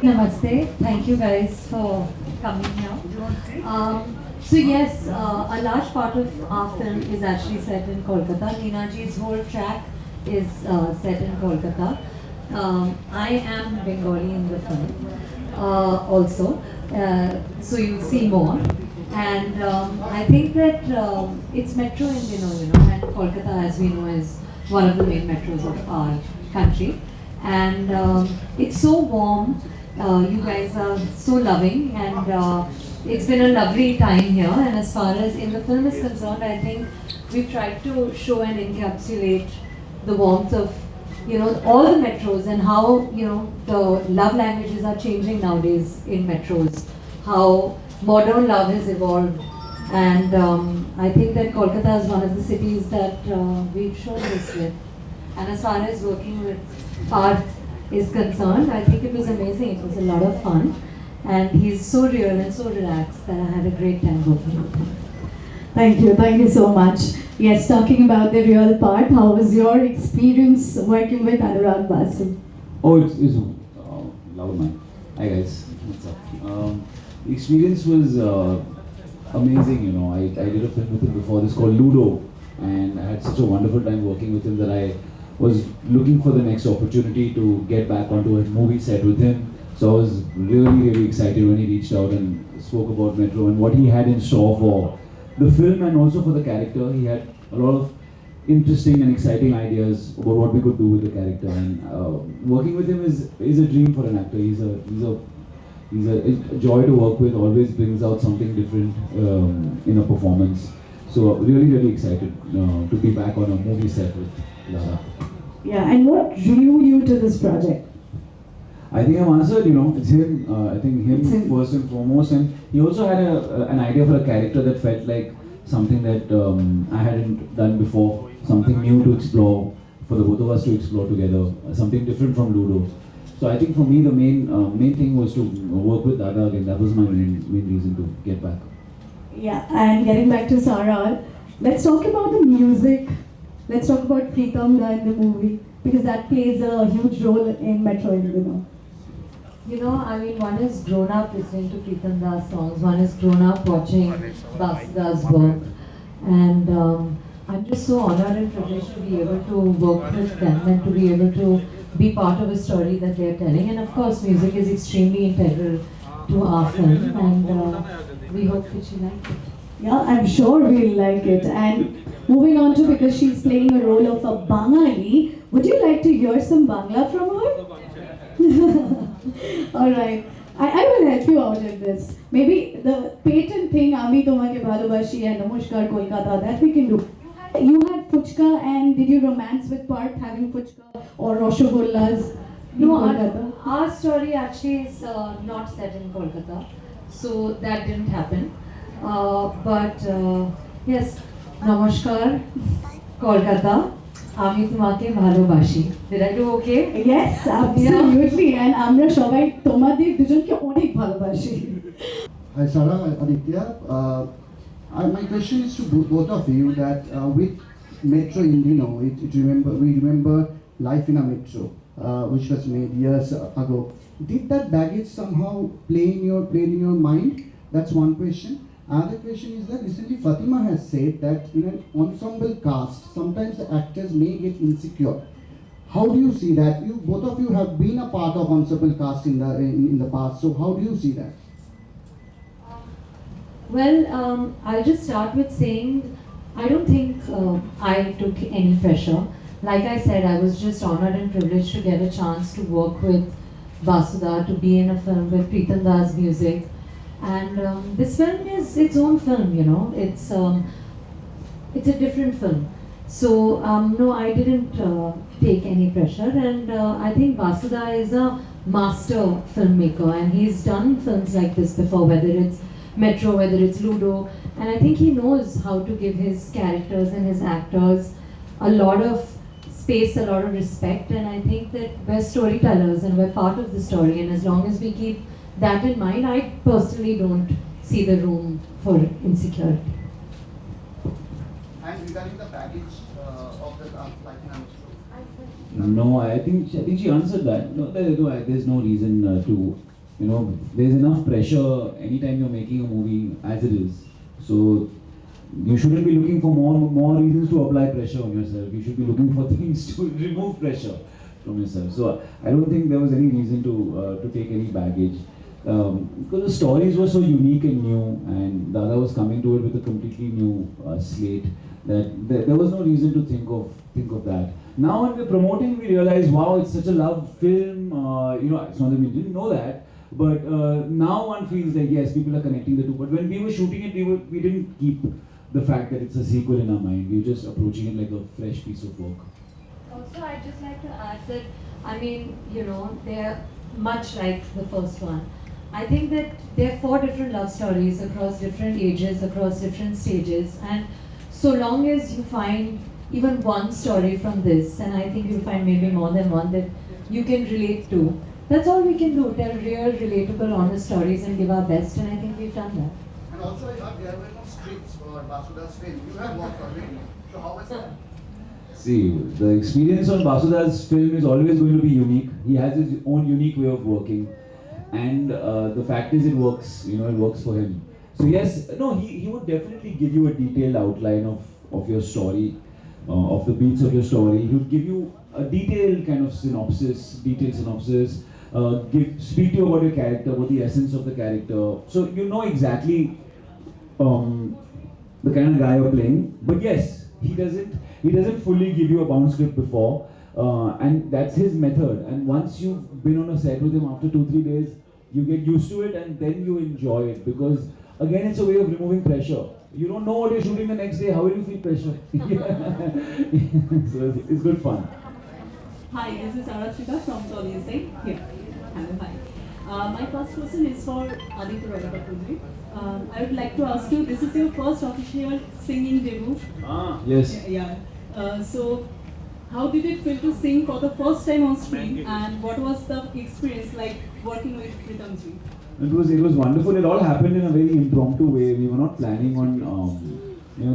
Namaste. Thank you guys for coming here. So yes, a large part of our film is actually set in Kolkata. Ninaji's whole track is set in Kolkata. I am Bengali in the film also, so you'll see more. And I think that it's metro in Dino, and Kolkata, as we know, is one of the main metros of our country. And it's so warm. You guys are so loving, and it's been a lovely time here. And as far as in the film is concerned, I think we've tried to show and encapsulate the warmth of all the metros, and how the love languages are changing nowadays in metros, how modern love has evolved. And I think that Kolkata is one of the cities that we've shown this with. And as far as working with Parth is concerned, I think it was amazing. It was a lot of fun. And he's so real and so relaxed that I had a great time working with him. Thank you so much. Yes, talking about the real part, how was your experience working with Anurag Basu? Oh, it's loud man. Hi guys, what's up? The experience was amazing. I did a film with him before. This called Ludo, and I had such a wonderful time working with him that I was looking for the next opportunity to get back onto a movie set with him. So I was really excited when he reached out and spoke about Metro and what he had in store for the film and also for the character. He had a lot of interesting and exciting ideas about what we could do with the character. And working with him is a dream for an actor. He's a joy to work with. Always brings out something different in a performance. So really excited to be back on a movie set with Lara. Yeah, and what drew you to this project? I think I've answered, it's him. I think him first and foremost. And he also had an idea for a character that felt like something that I hadn't done before. Something new to explore, for the both of us to explore together. Something different from Ludo. So I think for me the main thing was to work with Dada again. That was my main reason to get back. Yeah, and getting back to Sara, let's talk about the music. Let's talk about Pritam Da in the movie, because that plays a huge role in Metro India. One is grown up listening to Pritam Das songs, one is grown up watching Basuda's work, and I'm just so honored and privileged to be able to work with them and to be able to be part of a story that they're telling. And of course, music is extremely integral to our film, and we hope that you like it. Yeah, I'm sure we'll like it. And moving on to, because she's playing a role of a Bangali, would you like to hear some Bangla from her? Alright, I will help you out in this. Maybe the patent thing, Ami Tomake Bhalobashi and Namaskar Kolkata, that we can do. You had Fuchka, and did you romance with Parth having Fuchka or Roshogollas? No, our story actually is not set in Kolkata, so that didn't happen. But yes, Namaskar Kolkata, আমি তোমাকে ভালোবাসি. Did I do okay? Yes, absolutely. And আমরা সবাই তোমাদের দুজনকে অনেক ভালোবাসি. Hi Sara, Aditya. My question is to both of you that with Metro Indino, we remember Life in a Metro, which was made years ago. Did that baggage somehow play in your mind? That's one question. Another question is that recently Fatima has said that in an ensemble cast, sometimes the actors may get insecure. How do you see that? Both of you have been a part of ensemble cast in the past, so how do you see that? Well, I'll just start with saying I don't think I took any pressure. Like I said, I was just honored and privileged to get a chance to work with Basuda, to be in a film with Pritam Das music. And this film is its own film, it's a different film. So no, I didn't take any pressure, and I think Basuda is a master filmmaker, and he's done films like this before, whether it's Metro, whether it's Ludo, and I think he knows how to give his characters and his actors a lot of space, a lot of respect, and I think that we're storytellers and we're part of the story, and as long as we keep that in mind, I personally don't see the room for insecurity. And regarding the baggage of the No, I think she answered that. No, there's no reason to You know, there's enough pressure anytime you're making a movie as it is. So you shouldn't be looking for more reasons to apply pressure on yourself. You should be looking for things to remove pressure from yourself. So I don't think there was any reason to take any baggage. Because the stories were so unique and new, and the other was coming to it with a completely new slate, that there was no reason to think of that. Now when we're promoting, we realize, wow, it's such a love film. It's not that we didn't know that, but now one feels like, yes, people are connecting the two. But when we were shooting it, we didn't keep the fact that it's a sequel in our mind. We were just approaching it like a fresh piece of work. Also, I'd just like to add that, I mean, they're much like the first one. I think that there are 4 different love stories across different ages, across different stages, and so long as you find even one story from this, and I think you'll find maybe more than one that you can relate to, that's all we can do. Tell real, relatable, honest stories and give our best, and I think we've done that. And also, there were no scripts for Basuda's film. You have worked already. So how was that? See, the experience on Basuda's film is always going to be unique. He has his own unique way of working. And the fact is, it works. It works for him. So yes, no, he would definitely give you a detailed outline of your story, of the beats of your story. He would give you a detailed kind of detailed synopsis, speak to you about your character, about the essence of the character. So you know exactly the kind of guy you're playing. But yes, he doesn't fully give you a bound script before. And that's his method. And once you've been on a set with him after 2-3 days, you get used to it and then you enjoy it. Because again, it's a way of removing pressure. You don't know what you're shooting the next day. How will you feel pressure? So it's good fun. Hi, this is Sara from Tollyinsight. Here. Hello, hi. My first question is for Aditya. I would like to ask you, this is your first official singing debut? Yes. Yeah. So, how did it feel to sing for the first time on screen, and what was the experience like working with Pritamji? It was wonderful. It all happened in a very impromptu way. We were not planning on,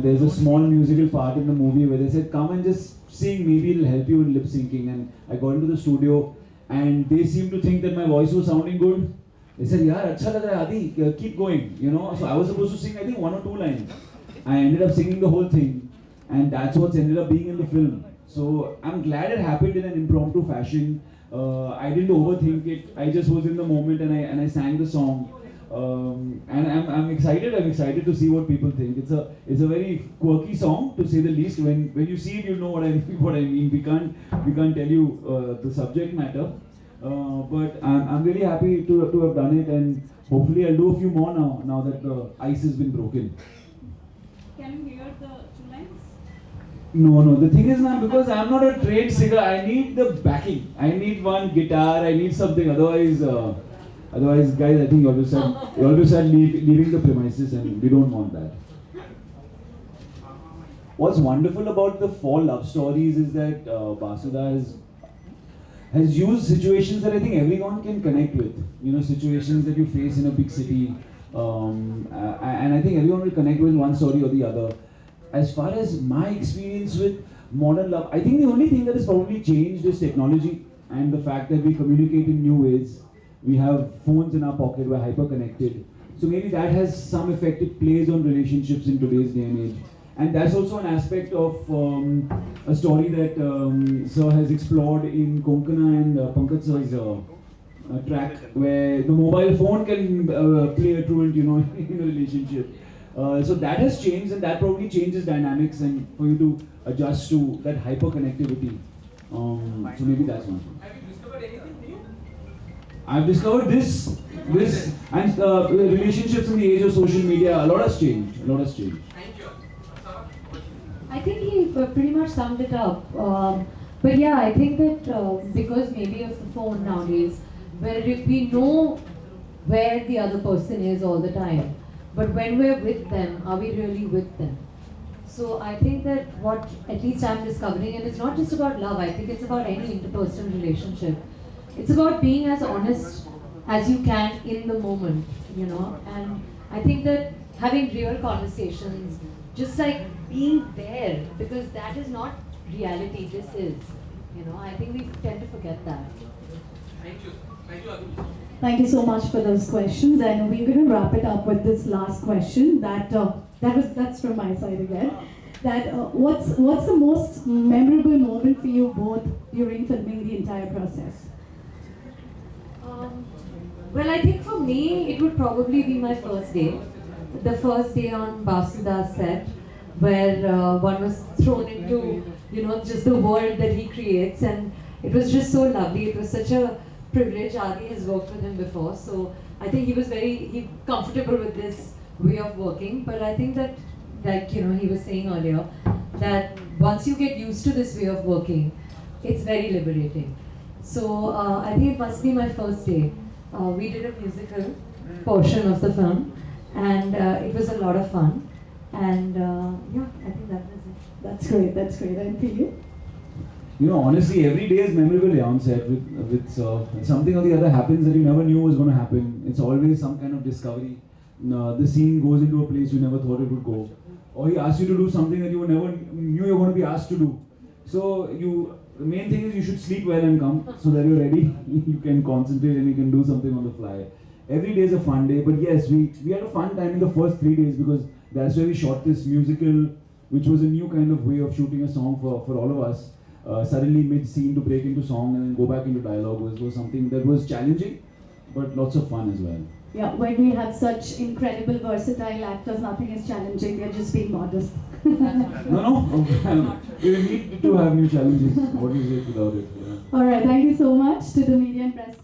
there's a small musical part in the movie where they said, come and just sing, maybe it'll help you in lip syncing. And I got into the studio and they seemed to think that my voice was sounding good. They said, yaar, acha lag raha hai, Adi, keep going, So I was supposed to sing, I think, 1 or 2 lines. I ended up singing the whole thing, and that's what's ended up being in the film. So I'm glad it happened in an impromptu fashion. I didn't overthink it. I just was in the moment and I sang the song. And I'm excited. I'm excited to see what people think. It's a very quirky song, to say the least. When you see it, you know what I mean. We can't tell you the subject matter. But I'm really happy to have done it, and hopefully I'll do a few more now that the ice has been broken. Can you hear the 2 lines? No. The thing is, ma'am, because I'm not a trained singer, I need the backing. I need one guitar. I need something. Otherwise, guys, I think you always start leaving the premises, and we don't want that. What's wonderful about the 4 love stories is that Basuda has used situations that I think everyone can connect with. Situations that you face in a big city, and I think everyone will connect with one story or the other. As far as my experience with modern love, I think the only thing that has probably changed is technology and the fact that we communicate in new ways. We have phones in our pocket, we're hyper connected. So maybe that has some effect it plays on relationships in today's day and age. And that's also an aspect of a story that Sir has explored in Konkana and Pankaj Sir's track, where the mobile phone can play a truant, in a relationship. So that has changed, and that probably changes dynamics and for you to adjust to that hyper connectivity. So maybe that's one thing. Have you discovered anything new? I've discovered this and relationships in the age of social media. A lot has changed. Thank you. Sara? I think he pretty much summed it up. But yeah, I think that because maybe of the phone nowadays, where we know where the other person is all the time, but when we're with them, are we really with them? So I think that what at least I'm discovering, and it's not just about love, I think it's about any interpersonal relationship. It's about being as honest as you can in the moment, and I think that having real conversations, just like being there, because that is not reality, this is, I think we tend to forget that. Thank you. Thank you, Aditya. Thank you so much for those questions, and we're going to wrap it up with this last question. That's from my side again. What's the most memorable moment for you both during filming the entire process? Well, I think for me, it would probably be my first day. The first day on Basuda's set, where one was thrown into, just the world that he creates, and it was just so lovely. It was such a privilege. Adi has worked with him before, so I think he was very comfortable with this way of working. But I think that, like he was saying earlier, that once you get used to this way of working, it's very liberating. So I think it must be my first day. We did a musical portion of the film, and it was a lot of fun. And I think that was it. That's great. That's great. And for you? Honestly, every day is memorable on set with something or the other happens that you never knew was going to happen. It's always some kind of discovery. The scene goes into a place you never thought it would go. Or he asks you to do something that you never knew you were going to be asked to do. So the main thing is you should sleep well and come so that you're ready. You can concentrate and you can do something on the fly. Every day is a fun day, but yes, we had a fun time in the first 3 days because that's where we shot this musical, which was a new kind of way of shooting a song for all of us. Suddenly mid-scene to break into song and then go back into dialogue was something that was challenging, but lots of fun as well. Yeah, when we have such incredible, versatile actors, nothing is challenging. They're just being modest. No. We need to have new challenges. What is it without it? Yeah. All right, thank you so much to the media and press.